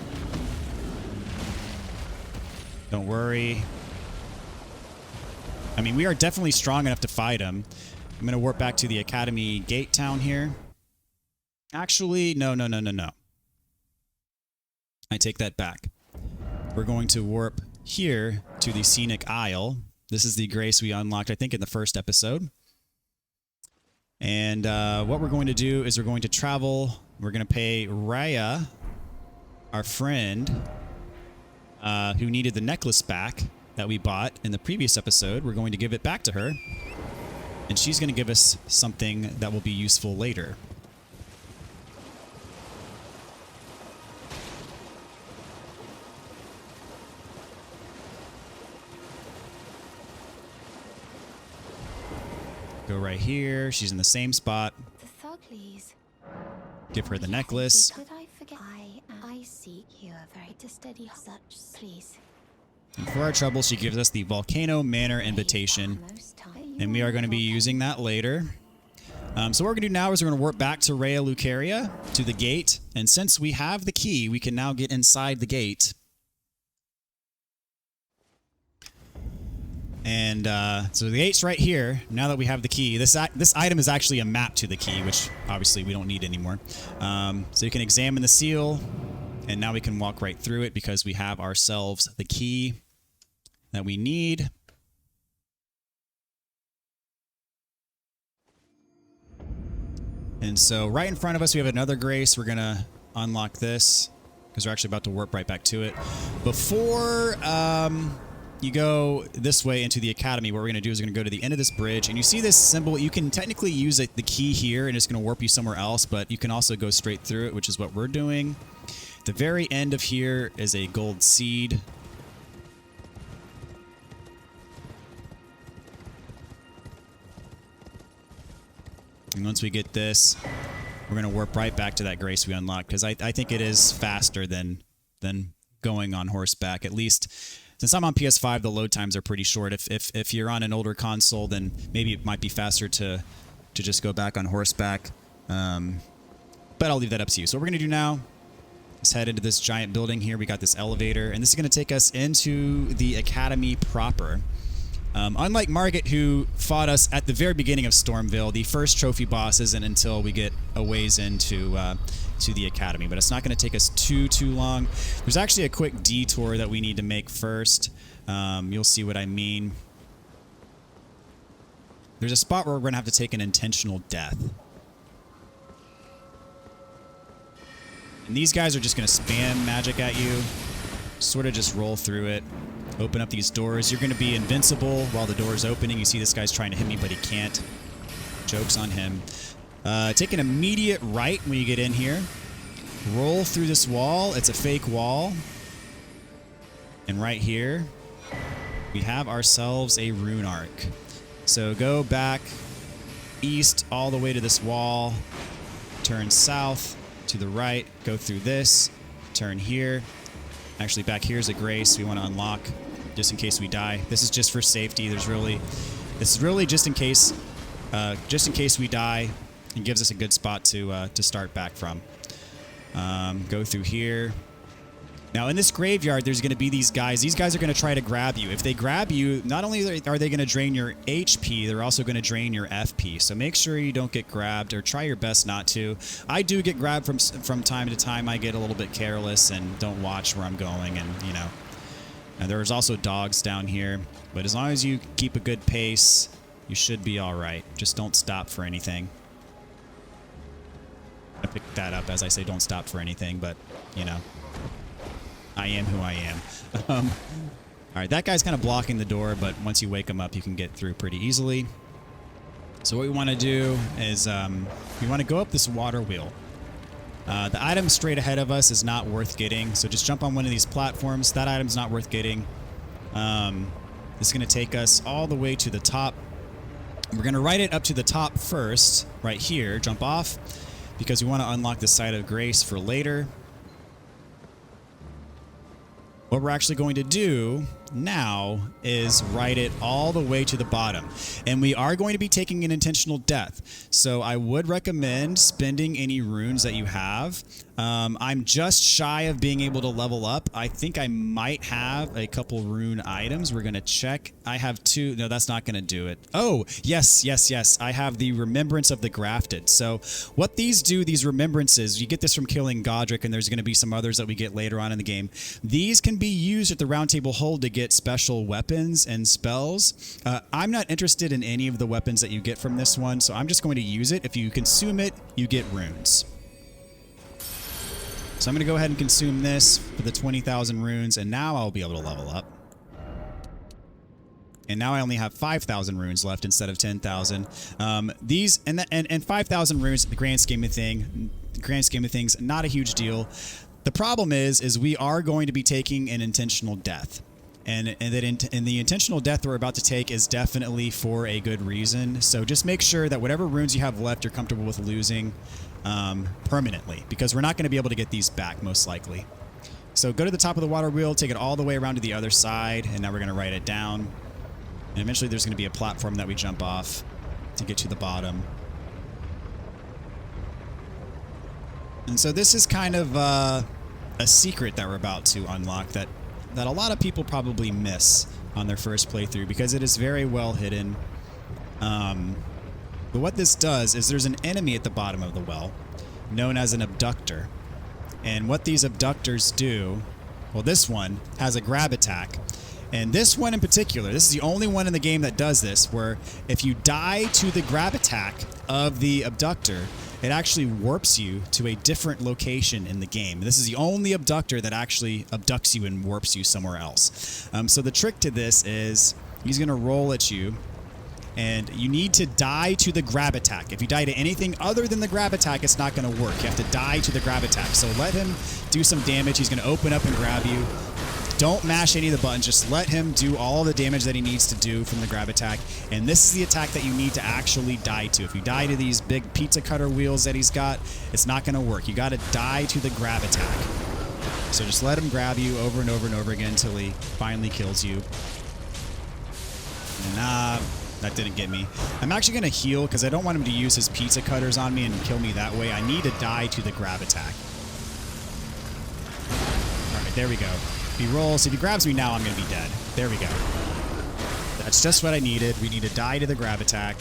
Don't worry. I mean, we are definitely strong enough to fight him. I'm going to warp back to the Academy gate town here. Actually, no. I take that back. We're going to warp here to the Scenic Isle. This is the grace we unlocked, I think, in the first episode. And what we're going to do is we're going to travel. We're going to pay Raya, our friend, who needed the necklace back that we bought in the previous episode. We're going to give it back to her. And she's going to give us something that will be useful later. Go right here. She's in the same spot. The Thuglies. Give her the necklace. Could I forget? I seek you very to steady such, please. And for our trouble, she gives us the Volcano Manor invitation, and we are going to be using that later. So what we're going to do now is we're going to warp back to Raya Lucaria, to the gate, and since we have the key, we can now get inside the gate. And so the gate's right here. Now that we have the key, this item is actually a map to the key, which obviously we don't need anymore. So you can examine the seal, and now we can walk right through it because we have ourselves the key that we need. And so right in front of us, we have another grace. We're going to unlock this because we're actually about to warp right back to it. Before you go this way into the academy, what we're going to do is we're going to go to the end of this bridge, and you see this symbol. You can technically use the key here, and it's going to warp you somewhere else, but you can also go straight through it, which is what we're doing. At the very end of here is a gold seed. And once we get this, we're going to warp right back to that grace we unlocked, because I think it is faster than going on horseback. At least, since I'm on PS5, the load times are pretty short. If you're on an older console, then maybe it might be faster to just go back on horseback. But I'll leave that up to you. So what we're going to do now Let's head into this giant building here. We got this elevator, and this is going to take us into the academy proper. Unlike Margit, who fought us at the very beginning of Stormville, the first trophy boss isn't until we get a ways into to the academy, but it's not going to take us too long. There's actually a quick detour that we need to make first. You'll see what I mean. There's a spot where we're going to have to take an intentional death. And these guys are just going to spam magic at you. Sort of just roll through it. Open up these doors. You're going to be invincible while the door is opening. You see this guy's trying to hit me, but he can't. Joke's on him. Take an immediate right when you get in here. Roll through this wall. It's a fake wall. And right here, we have ourselves a rune arc. So go back east all the way to this wall. Turn south to the right. Go through this. Turn here. Actually, back here is a grace we want to unlock just in case we die. This is just for safety. This is really just in case we die. It gives us a good spot to start back from. Go through here. Now, in this graveyard, there's going to be these guys. These guys are going to try to grab you. If they grab you, not only are they going to drain your HP, they're also going to drain your FP. So make sure you don't get grabbed, or try your best not to. I do get grabbed from time to time. I get a little bit careless and don't watch where I'm going, and you know. And there's also dogs down here. But as long as you keep a good pace, you should be all right. Just don't stop for anything. I picked that up as I say don't stop for anything, but you know. I am who I am. All right, that guy's kind of blocking the door, but once you wake him up, you can get through pretty easily. So what we want to do is we want to go up this water wheel. The item straight ahead of us is not worth getting, so just jump on one of these platforms. That item's not worth getting. This is going to take us all the way to the top. We're going to ride it up to the top first, right here, jump off, because we want to unlock the Site of Grace for later. What we're actually going to do now is ride it all the way to the bottom. And we are going to be taking an intentional death. So I would recommend spending any runes that you have. I'm just shy of being able to level up. I think I might have a couple rune items. We're going to check. I have 2. No, that's not going to do it. Oh, yes. I have the Remembrance of the Grafted. So what these do, these remembrances, you get this from killing Godrick, and there's going to be some others that we get later on in the game. These can be used at the Round Table Hold to get special weapons and spells. I'm not interested in any of the weapons that you get from this one, so I'm just going to use it. If you consume it, you get runes. So I'm going to go ahead and consume this for the 20,000 runes, and now I'll be able to level up. And now I only have 5,000 runes left instead of 10,000. These and 5,000 runes, the grand scheme of things, not a huge deal. The problem is we are going to be taking an intentional death. And the intentional death we're about to take is definitely for a good reason. So just make sure that whatever runes you have left, you're comfortable with losing permanently, because we're not going to be able to get these back most likely. So go to the top of the water wheel, take it all the way around to the other side, and now we're going to write it down. And eventually there's going to be a platform that we jump off to get to the bottom. And so this is kind of a secret that we're about to unlock that a lot of people probably miss on their first playthrough, because it is very well hidden. But what this does is there's an enemy at the bottom of the well known as an abductor. And what these abductors do, well, this one has a grab attack. And this one in particular, this is the only one in the game that does this, where if you die to the grab attack of the abductor, it actually warps you to a different location in the game. This is the only abductor that actually abducts you and warps you somewhere else. So the trick to this is he's going to roll at you, and you need to die to the grab attack. If you die to anything other than the grab attack, it's not going to work. You have to die to the grab attack. So let him do some damage. He's going to open up and grab you. Don't mash any of the buttons. Just let him do all the damage that he needs to do from the grab attack. And this is the attack that you need to actually die to. If you die to these big pizza cutter wheels that he's got, it's not going to work. You got to die to the grab attack. So just let him grab you over and over and over again until he finally kills you. Nah, that didn't get me. I'm actually going to heal because I don't want him to use his pizza cutters on me and kill me that way. I need to die to the grab attack. right, there we go. If he rolls, if he grabs me now, I'm going to be dead. There we go. That's just what I needed. We need to die to the grab attack.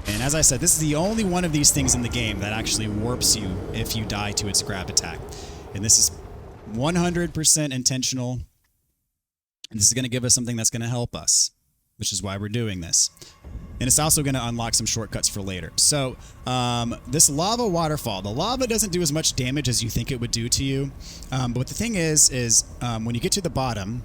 And as I said, this is the only one of these things in the game that actually warps you if you die to its grab attack. And this is 100% intentional. And this is going to give us something that's going to help us, which is why we're doing this. And it's also going to unlock some shortcuts for later. So this lava waterfall, the lava doesn't do as much damage as you think it would do to you. But the thing is when you get to the bottom,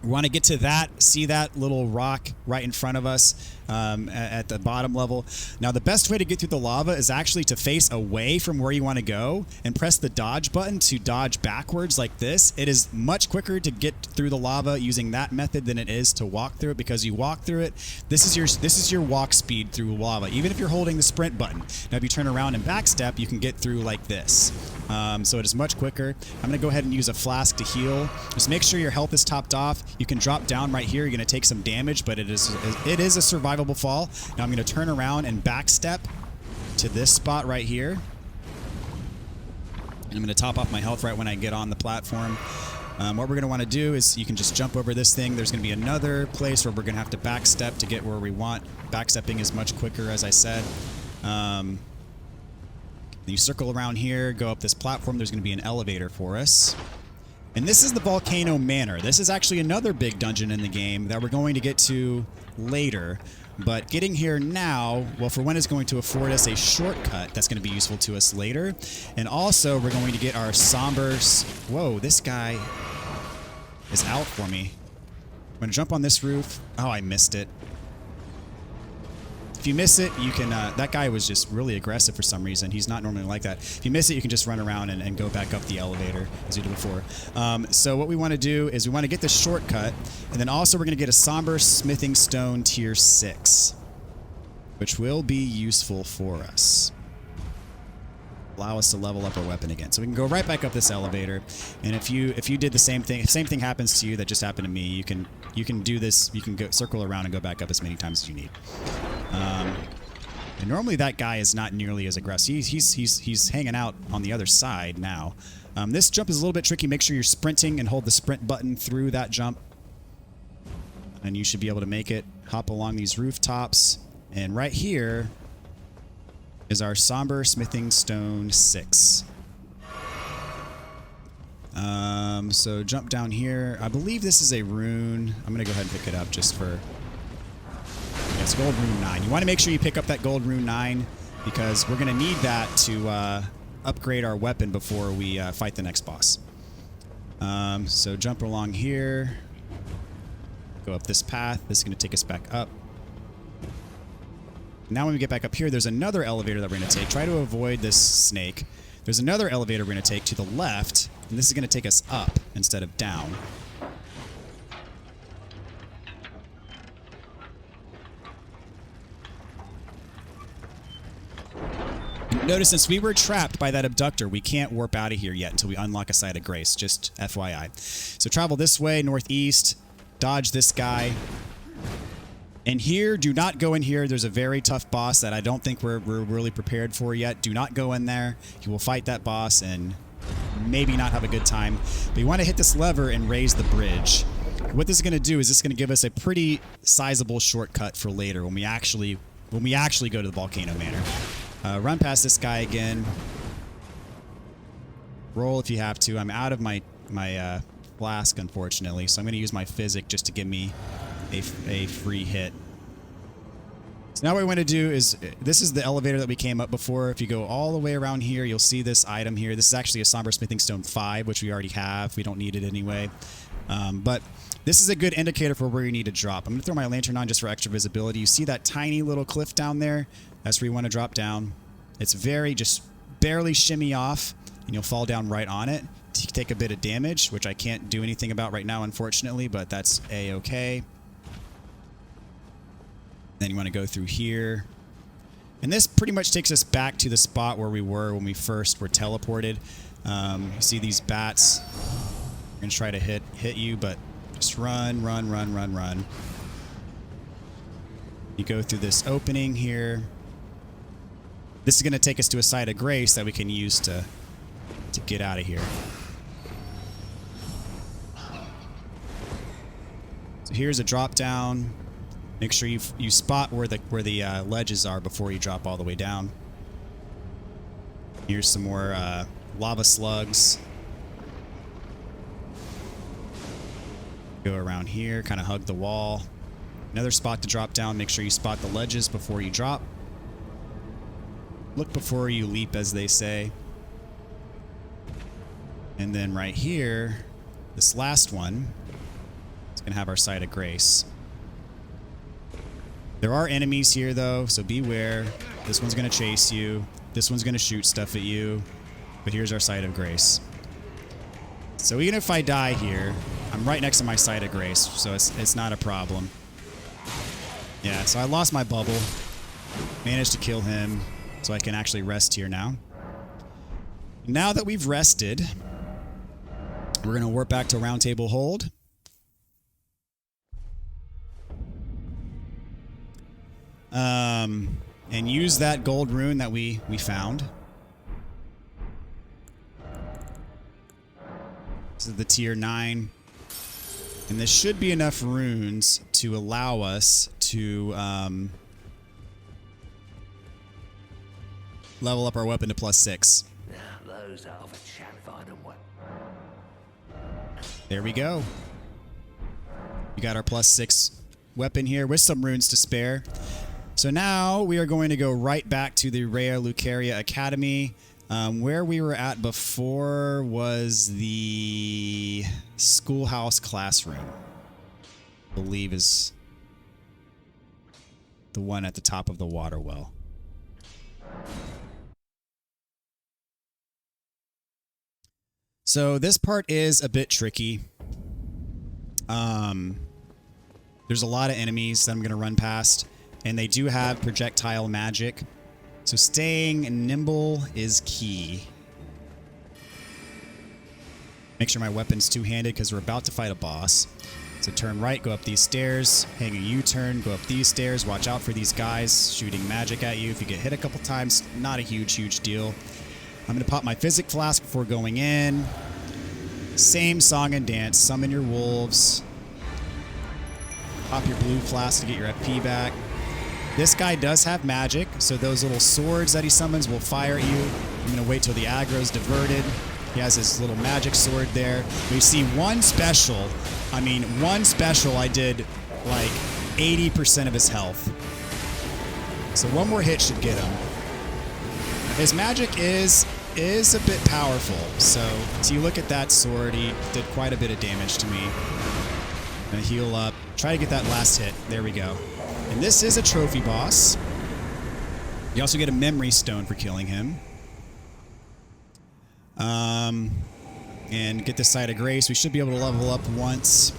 we want to get to that, see that little rock right in front of us at the bottom level. Now, the best way to get through the lava is actually to face away from where you want to go and press the dodge button to dodge backwards like this. It is much quicker to get through the lava using that method than it is to walk through it, because you walk through it. This is your walk speed through lava, even if you're holding the sprint button. Now, if you turn around and backstep, you can get through like this. So it is much quicker. I'm going to go ahead and use a flask to heal. Just make sure your health is topped off. You can drop down right here. You're going to take some damage, but it is a survivable fall. Now I'm going to turn around and backstep to this spot right here. And I'm going to top off my health right when I get on the platform. What we're going to want to do is you can just jump over this thing. There's going to be another place where we're going to have to backstep to get where we want. Backstepping is much quicker, as I said. You circle around here, go up this platform. There's going to be an elevator for us. And this is the Volcano Manor. This is actually another big dungeon in the game that we're going to get to later. But getting here now, well, for one, is going to afford us a shortcut that's going to be useful to us later. And also, we're going to get our Somber... Whoa, this guy is out for me. I'm going to jump on this roof. Oh, I missed it. If you miss it, you can... that guy was just really aggressive for some reason. He's not normally like that. If you miss it, you can just run around and go back up the elevator, as we did before. So what we want to do is we want to get this shortcut, and then also we're going to get a Somber Smithing Stone Tier 6, which will be useful for us. Allow us to level up our weapon again. So we can go right back up this elevator, and if you did the same thing, if the same thing happens to you that just happened to me, you can do this. You can go circle around and go back up as many times as you need. And normally that guy is not nearly as aggressive. He's hanging out on the other side now. This jump is a little bit tricky. Make sure you're sprinting and hold the sprint button through that jump, and you should be able to make it. Hop along these rooftops, and right here is our Somber Smithing Stone 6. So jump down here. I believe this is a rune. I'm going to go ahead and pick it up just for... It's gold rune 9. You want to make sure you pick up that gold rune 9 because we're going to need that to upgrade our weapon before we fight the next boss. So jump along here. Go up this path. This is going to take us back up. Now when we get back up here, there's another elevator that we're going to take. Try to avoid this snake. There's another elevator we're going to take to the left, and this is going to take us up instead of down. Notice since we were trapped by that abductor, we can't warp out of here yet until we unlock a Site of Grace, just FYI. So travel this way, northeast, dodge this guy. And here, do not go in here. There's a very tough boss that I don't think we're really prepared for yet. Do not go in there. You will fight that boss and maybe not have a good time. But you want to hit this lever and raise the bridge. What this is going to do is this is going to give us a pretty sizable shortcut for later when we actually go to the Volcano Manor. Run past this guy again. Roll if you have to. I'm out of my flask, unfortunately, so I'm going to use my physic just to give me a free hit. So now what we want to do is, this is the elevator that we came up before. If you go all the way around here, you'll see this item here. This is actually a Somber Smithing Stone 5, which we already have. We don't need it anyway. But this is a good indicator for where you need to drop. I'm going to throw my lantern on just for extra visibility. You see that tiny little cliff down there? That's where you want to drop down. It's just barely shimmy off, and you'll fall down right on it. Take a bit of damage, which I can't do anything about right now, unfortunately, but that's a-okay. Then you want to go through here. And this pretty much takes us back to the spot where we were when we first were teleported. You see these bats. They're going to try to hit you, but just run, run, run, run, run. You go through this opening here. This is going to take us to a Site of Grace that we can use to to get out of here. So here's a drop down. Make sure you spot where the ledges are before you drop all the way down. Here's some more lava slugs. Go around here, kind of hug the wall. Another spot to drop down. Make sure you spot the ledges before you drop. Look before you leap, as they say. And then right here, this last one is going to have our Site of Grace. There are enemies here, though, so beware. This one's going to chase you. This one's going to shoot stuff at you. But here's our Site of Grace. So even if I die here, I'm right next to my Site of Grace, so it's not a problem. Yeah, so I lost my bubble. Managed to kill him, so I can actually rest here now. Now that we've rested, we're going to warp back to Round Table Hold. And use that gold rune that we found. This is the tier 9. And this should be enough runes to allow us to level up our weapon to +6. There we go. We got our +6 weapon here with some runes to spare. So now we are going to go right back to the Raya Lucaria Academy. Where we were at before was the schoolhouse classroom. I believe is the one at the top of the water well. So this part is a bit tricky. There's a lot of enemies that I'm going to run past, and they do have projectile magic. So staying nimble is key. Make sure my weapon's two-handed because we're about to fight a boss. So turn right, go up these stairs, hang a U-turn, go up these stairs. Watch out for these guys shooting magic at you. If you get hit a couple times, not a huge deal. I'm going to pop my Physic Flask before going in. Same song and dance. Summon your wolves. Pop your blue flask to get your FP back. This guy does have magic, so those little swords that he summons will fire at you. I'm going to wait till the aggro's diverted. He has his little magic sword there. We see one special. I mean, one special I did like 80% of his health. So one more hit should get him. His magic is a bit powerful. So you look at that sword, he did quite a bit of damage to me. I'm going to heal up. Try to get that last hit. There we go. And this is a trophy boss. You also get a memory stone for killing him. And get this Site of Grace. We should be able to level up once.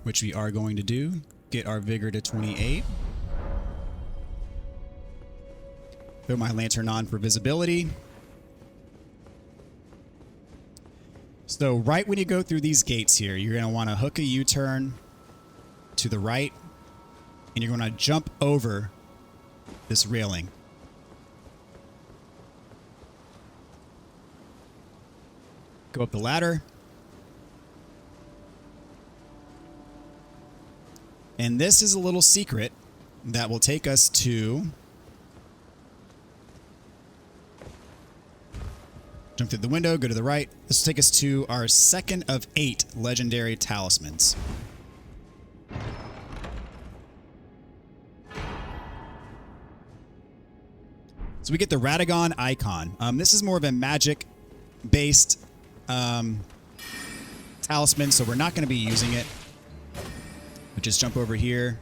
Which we are going to do. Get our vigor to 28. Put my lantern on for visibility. So right when you go through these gates here, you're going to want to hook a U-turn to the right, and you're going to jump over this railing. Go up the ladder. And this is a little secret that will take us to... Jump through the window, go to the right. This will take us to our second of 8 legendary talismans. So we get the Radagon icon. This is more of a magic-based talisman, so we're not going to be using it. But just jump over here.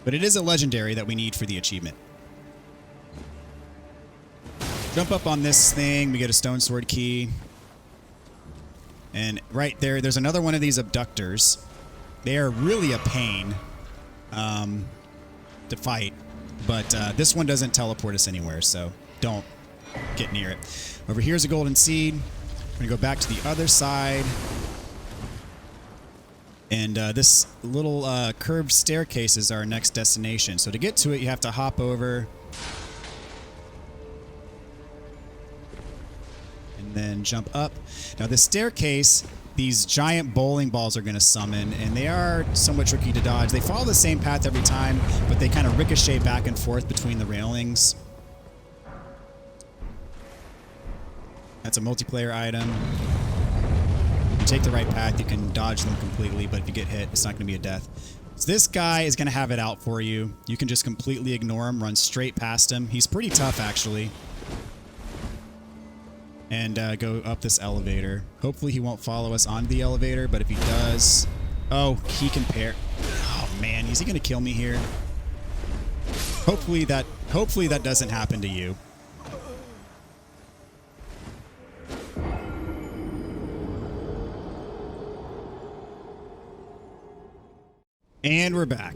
But it is a legendary that we need for the achievement. Jump up on this thing. We get a stone sword key. And right there, there's another one of these abductors. They are really a pain to fight. But this one doesn't teleport us anywhere, so don't get near it. Over here's a golden seed. We're going to go back to the other side. And this little curved staircase is our next destination. So to get to it, you have to hop over. And then jump up. Now this staircase, these giant bowling balls are going to summon, and they are somewhat tricky to dodge. They follow the same path every time, but they kind of ricochet back and forth between the railings. That's a multiplayer item. If you take the right path, you can dodge them completely, but if you get hit, it's not going to be a death. So this guy is going to have it out for you. You can just completely ignore him, run straight past him. He's pretty tough, actually. And go up this elevator. Hopefully he won't follow us onto the elevator, but if he does... Oh, he can pair... Oh, man, is he going to kill me here? Hopefully that doesn't happen to you. And we're back.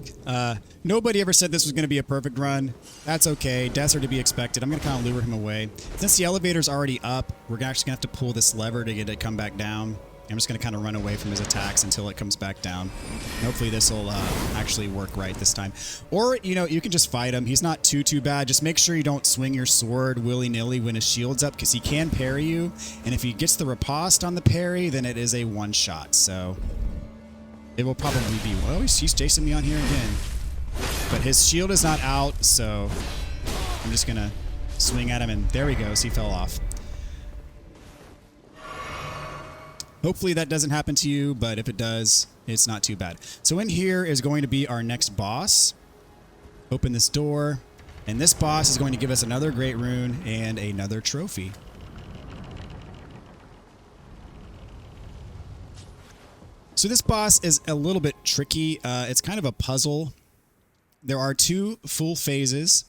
Nobody ever said this was going to be a perfect run. That's okay. Deaths are to be expected. I'm going to kind of lure him away. Since the elevator's already up, we're actually going to have to pull this lever to get it to come back down. I'm just going to kind of run away from his attacks until it comes back down. Hopefully this will actually work right this time. Or, you know, you can just fight him. He's not too bad. Just make sure you don't swing your sword willy-nilly when his shield's up, because he can parry you. And if he gets the riposte on the parry, then it is a one-shot. So... it will probably be... well, he's chasing me on here again. But his shield is not out, so I'm just going to swing at him, and there he goes. He fell off. Hopefully that doesn't happen to you, but if it does, it's not too bad. So in here is going to be our next boss. Open this door, and this boss is going to give us another Great Rune and another trophy. So this boss is a little bit tricky. It's kind of a puzzle. There are two full phases.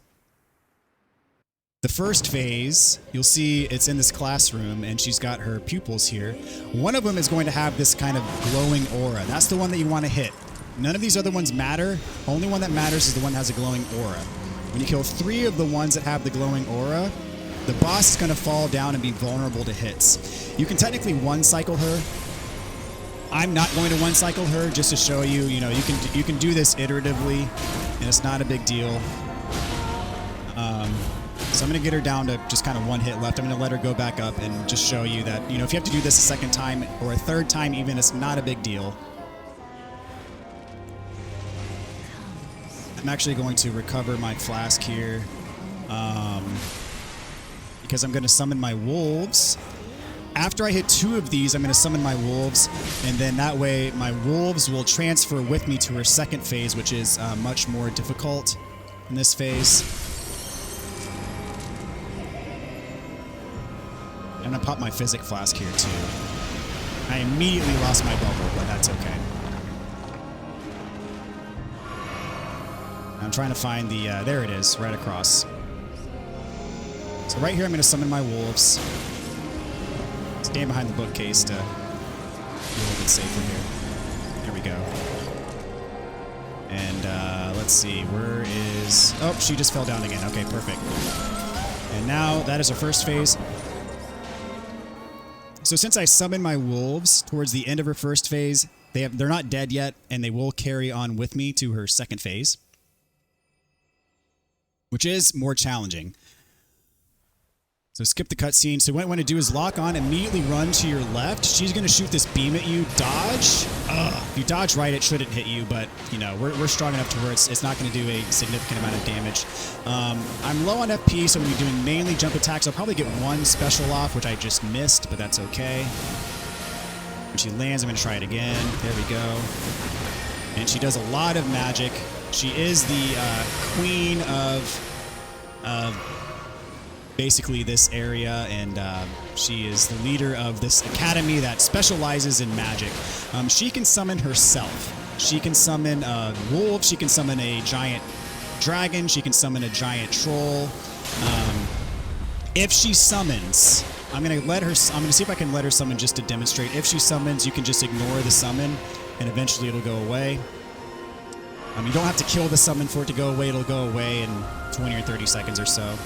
The first phase, you'll see it's in this classroom, and she's got her pupils here. One of them is going to have this kind of glowing aura. That's the one that you want to hit. None of these other ones matter. Only one that matters is the one that has a glowing aura. When you kill 3 of the ones that have the glowing aura, the boss is going to fall down and be vulnerable to hits. You can technically one-cycle her. I'm not going to one-cycle her, just to show you, you know, you can do this iteratively, and it's not a big deal. So I'm going to get her down to just kind of 1 hit left. I'm going to let her go back up and just show you that, you know, if you have to do this a second time or a third time even, it's not a big deal. I'm actually going to recover my flask here because I'm going to summon my wolves. After I hit 2 of these, I'm going to summon my wolves, and then that way my wolves will transfer with me to her second phase, which is much more difficult in this phase. I'm going to pop my physic flask here too. I immediately lost my bubble, but that's okay. I'm trying to find the... there it is, right across. So right here I'm going to summon my wolves. Stand behind the bookcase to be a little bit safer here. There we go. And let's see, where is... oh, she just fell down again. Okay, perfect. And now that is our first phase. So since I summoned my wolves towards the end of her first phase, they're not dead yet, and they will carry on with me to her second phase, which is more challenging. So skip the cutscene. So what you want to do is lock on, immediately run to your left. She's going to shoot this beam at you. Dodge. If you dodge right, it shouldn't hit you, but you know we're strong enough to where it's not going to do a significant amount of damage. I'm low on FP, so I'm going to be doing mainly jump attacks. I'll probably get 1 special off, which I just missed, but that's okay. When she lands, I'm going to try it again. There we go. And she does a lot of magic. She is the queen of basically this area, and she is the leader of this academy that specializes in magic. She can summon herself. She can summon a wolf. She can summon a giant dragon. She can summon a giant troll. If she summons, I'm gonna see if I can let her summon just to demonstrate. If she summons, you can just ignore the summon, and eventually it'll go away. You don't have to kill the summon for it to go away. It'll go away in 20 or 30 seconds or so.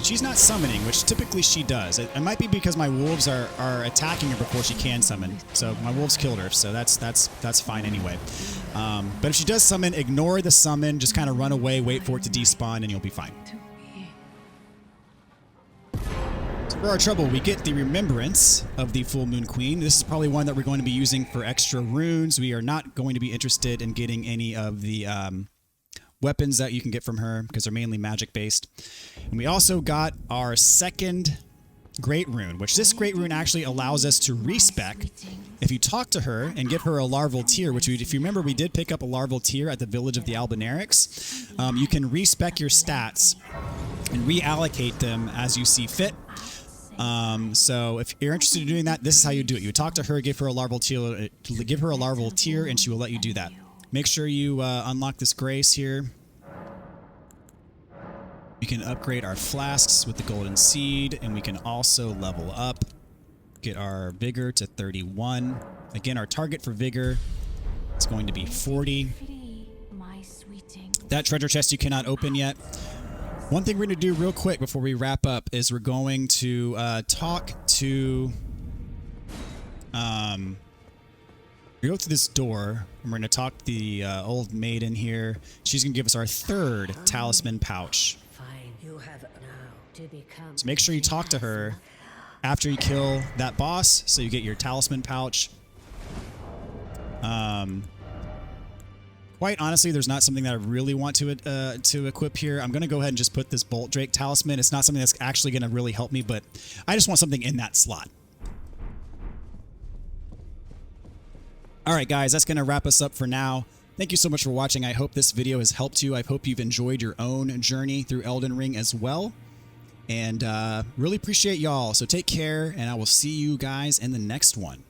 She's not summoning, which typically she does. It might be because my wolves are attacking her before she can summon. So my wolves killed her, so that's fine anyway. But if she does summon, ignore the summon, just kind of run away, wait for it to despawn, and you'll be fine. So for our trouble, we get the Remembrance of the Full Moon Queen. This is probably one that we're going to be using for extra runes. We are not going to be interested in getting any of the weapons that you can get from her because they're mainly magic based. And we also got our second Great Rune, which this Great Rune actually allows us to respec. If you talk to her and give her a larval tear, which if you remember, we did pick up a larval tear at the village of the Albinarics, you can respec your stats and reallocate them as you see fit. So if you're interested in doing that, this is how you do it. You talk to her, give her a larval tear, and she will let you do that. Make sure you unlock this grace here. We can upgrade our flasks with the golden seed, and we can also level up, get our vigor to 31. Again, our target for vigor is going to be 40. That treasure chest you cannot open yet. One thing we're going to do real quick before we wrap up is we're going to talk to... we go through this door, and we're going to talk to the old maiden here. She's going to give us our third talisman pouch. So make sure you talk to her after you kill that boss, so you get your talisman pouch. Quite honestly, there's not something that I really want to equip here. I'm going to go ahead and just put this Bolt Drake talisman. It's not something that's actually going to really help me, but I just want something in that slot. All right, guys, that's going to wrap us up for now. Thank you so much for watching. I hope this video has helped you. I hope you've enjoyed your own journey through Elden Ring as well. And really appreciate y'all. So take care, and I will see you guys in the next one.